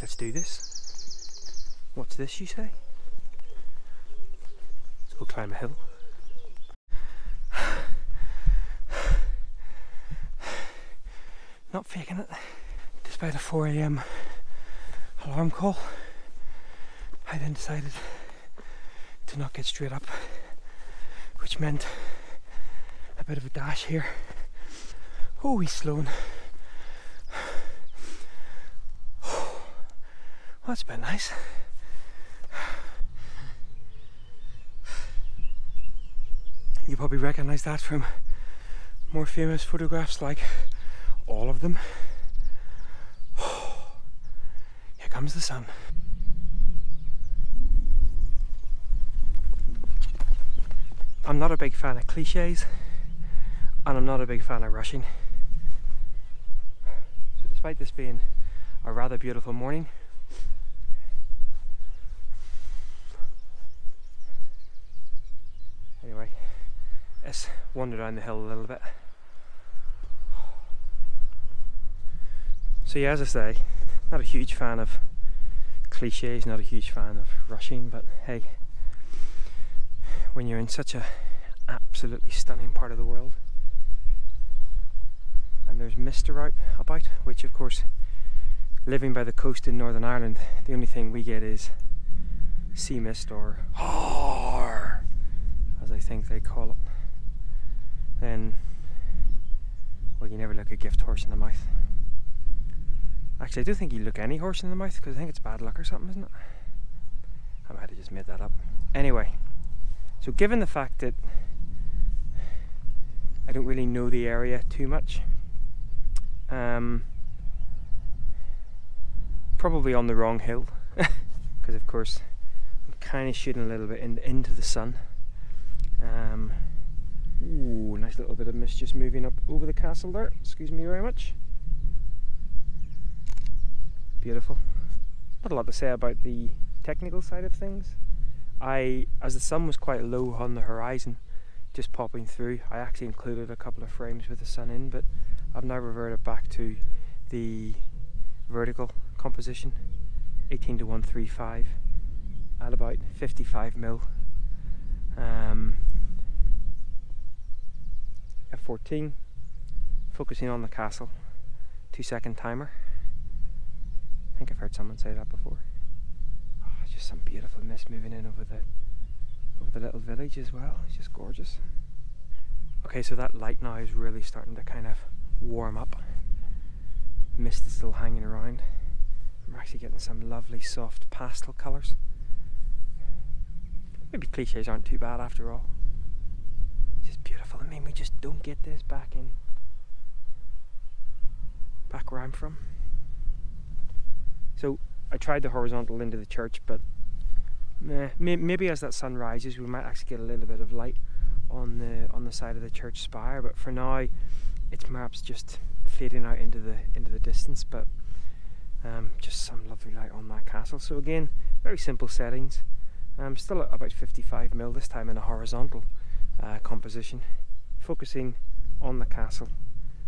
Let's do this. What's this, you say? Let's go climb a hill. Not faking it. Despite a 4 AM alarm call, I then decided to not get straight up, which meant a bit of a dash here. Oh, he's slowing. Oh, that's a bit nice. You probably recognise that from more famous photographs like all of them. Oh, here comes the sun. I'm not a big fan of cliches, and I'm not a big fan of rushing. So despite this being a rather beautiful morning, anyway, let's wander down the hill a little bit. So yeah, as I say, not a huge fan of cliches, not a huge fan of rushing, but hey, when you're in such a absolutely stunning part of the world and there's mist about, which of course, living by the coast in Northern Ireland, the only thing we get is sea mist, or har, as I think they call it, then, well, you never look a gift horse in the mouth. Actually, I do think you look any horse in the mouth, because I think it's bad luck or something, isn't it? I might have just made that up. Anyway, so given the fact that I don't really know the area too much, probably on the wrong hill, because of course I'm kind of shooting a little bit into the sun. Ooh, nice little bit of mist just moving up over the castle there. Excuse me very much. Beautiful. Not a lot to say about the technical side of things. As the sun was quite low on the horizon, just popping through, I actually included a couple of frames with the sun in, but I've now reverted back to the vertical composition, 18:135 at about 55mm. F14, focusing on the castle, 2-second timer. I think I've heard someone say that before. Oh, just some beautiful mist moving in over the little village as well. It's just gorgeous. Okay, so that light now is really starting to kind of warm up. Mist is still hanging around. We're actually getting some lovely soft pastel colours. Maybe cliches aren't too bad after all. It's just beautiful. I mean, we just don't get this back where I'm from. So I tried the horizontal into the church, but maybe as that sun rises we might actually get a little bit of light on the side of the church spire, but for now it's perhaps just fading out into the distance, but just some lovely light on that castle. So again, very simple settings. Still at about 55mm, this time in a horizontal composition, focusing on the castle,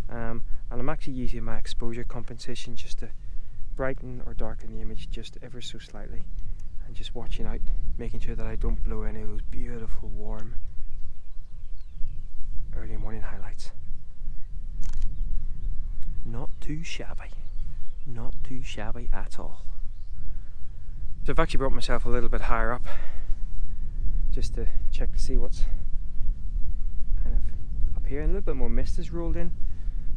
and I'm actually using my exposure compensation just to brighten or darken the image just ever so slightly, and just watching out, making sure that I don't blow any of those beautiful warm early morning highlights. Not too shabby, not too shabby at all. So I've actually brought myself a little bit higher up just to check to see what's kind of up here, and a little bit more mist has rolled in,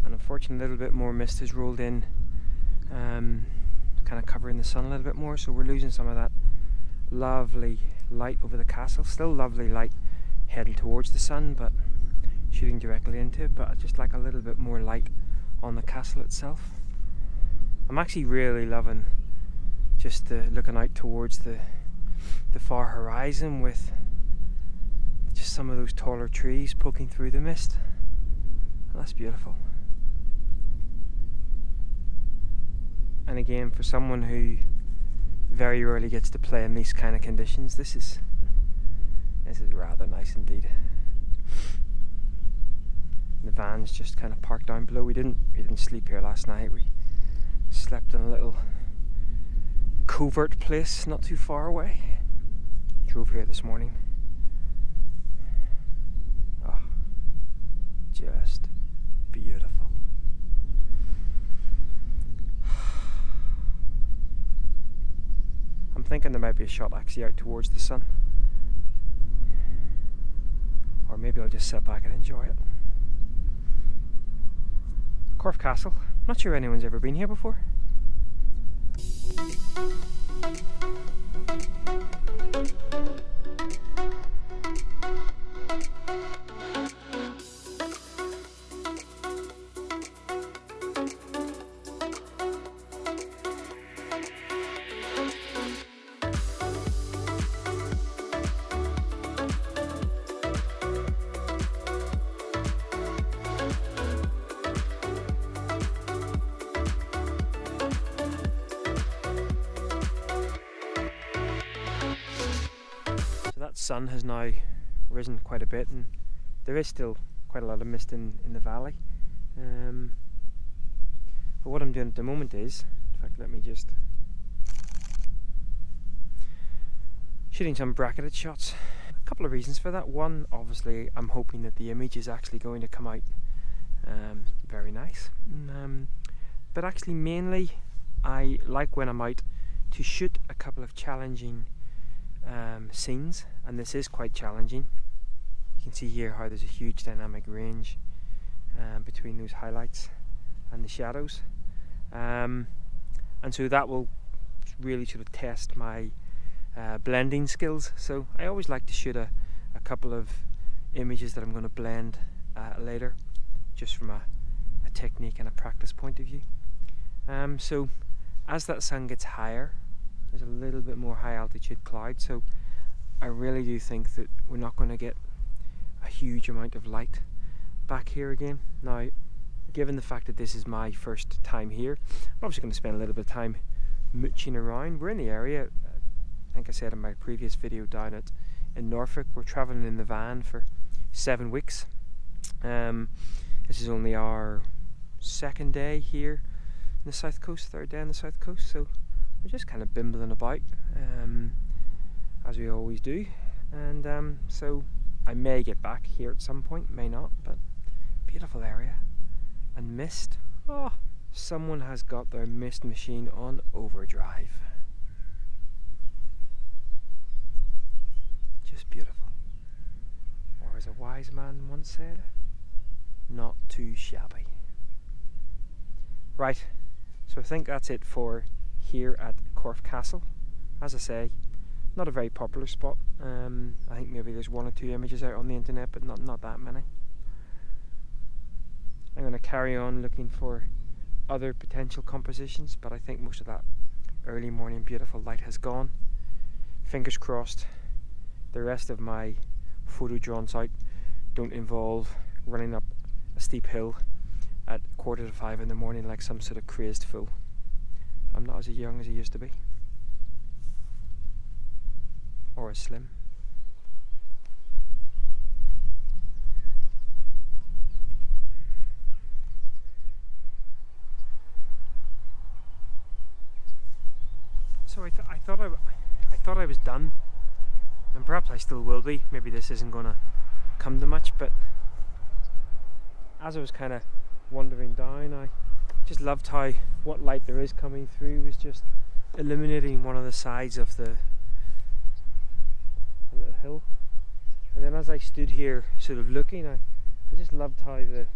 and unfortunately a little bit more mist has rolled in, kind of covering the sun a little bit more, so we're losing some of that lovely light over the castle. Still lovely light heading towards the sun, but shooting directly into it, but I just like a little bit more light on the castle itself. I'm actually really loving just looking out towards the far horizon with just some of those taller trees poking through the mist. And that's beautiful. And again, for someone who very rarely gets to play in these kind of conditions, this is rather nice indeed. The van's just kind of parked down below. We didn't sleep here last night. We slept in a little covert place not too far away. Drove here this morning. Oh, just beautiful. I'm thinking there might be a shot actually out towards the sun. Or maybe I'll just sit back and enjoy it. Corfe Castle. Not sure anyone's ever been here before. That sun has now risen quite a bit, and there is still quite a lot of mist in the valley. But what I'm doing at the moment is, in fact, let me just shooting some bracketed shots. A couple of reasons for that. One, obviously, I'm hoping that the image is actually going to come out very nice. But actually, mainly, I like when I'm out to shoot a couple of challenging scenes, and this is quite challenging. You can see here how there's a huge dynamic range between those highlights and the shadows, and so that will really sort of test my blending skills. So I always like to shoot a couple of images that I'm going to blend later, just from a technique and a practice point of view. So as that sun gets higher, there's a little bit more high altitude cloud, so I really do think that we're not going to get a huge amount of light back here again. Now, given the fact that this is my first time here, I'm obviously going to spend a little bit of time mooching around. We're in the area, I think I said in my previous video down in Norfolk, we're travelling in the van for 7 weeks. This is only our second day here in the south coast, third day on the south coast, so we're just kind of bimbling about, as we always do, and so I may get back here at some point, may not, but beautiful area. And mist, oh, someone has got their mist machine on overdrive. Just beautiful. Or as a wise man once said, not too shabby. Right, so I think that's it for here at Corfe Castle. As I say, not a very popular spot. I think maybe there's 1 or 2 images out on the internet, but not that many. I'm going to carry on looking for other potential compositions, but I think most of that early morning beautiful light has gone. Fingers crossed the rest of my photo drawn out don't involve running up a steep hill at 4:45 in the morning like some sort of crazed fool. I'm not as young as I used to be, or as slim. So I thought I was done, and perhaps I still will be. Maybe this isn't going to come to much, but as I was kind of wandering down, I just loved how what light there is coming through was just illuminating one of the sides of the hill. And then as I stood here sort of looking, I just loved how the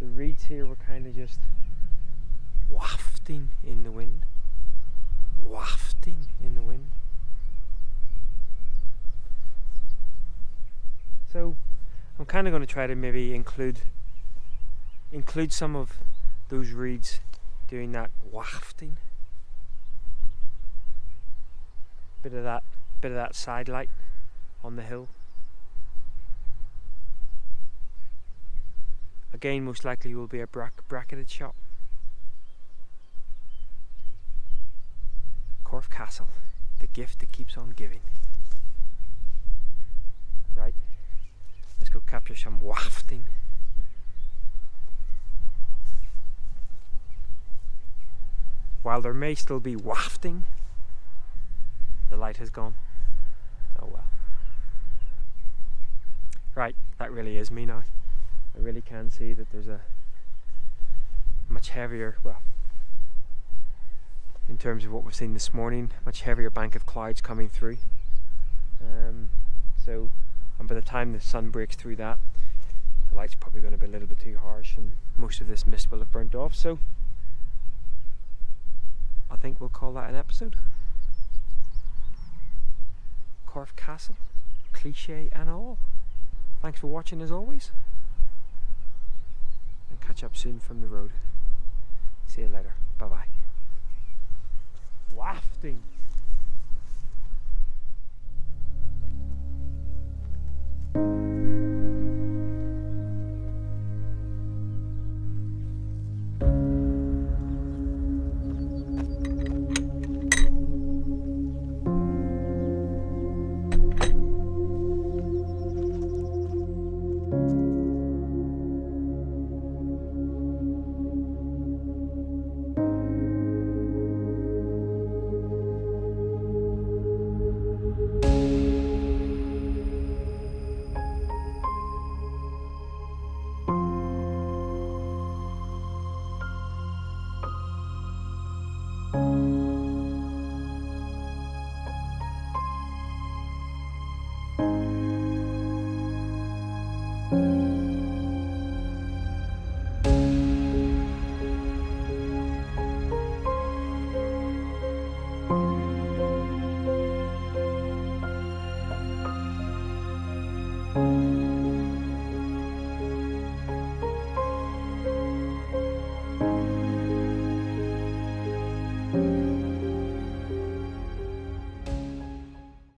reeds here were kind of just wafting in the wind. Wafting in the wind. So I'm kind of going to try to maybe include some of those reeds doing that wafting. Bit of that side light on the hill. Again, most likely will be a bracketed shot. Corfe Castle, the gift that keeps on giving. Right, let's go capture some wafting. While there may still be wafting, The light has gone. Oh well. Right, that really is me now. I really can see that there's a much heavier, well, in terms of what we've seen this morning, much heavier bank of clouds coming through. And by the time the sun breaks through that, the light's probably going to be a little bit too harsh and most of this mist will have burnt off. So I think we'll call that an episode. Corfe Castle, cliche and all. Thanks for watching as always, and catch up soon from the road. See you later. Bye bye. Wafting.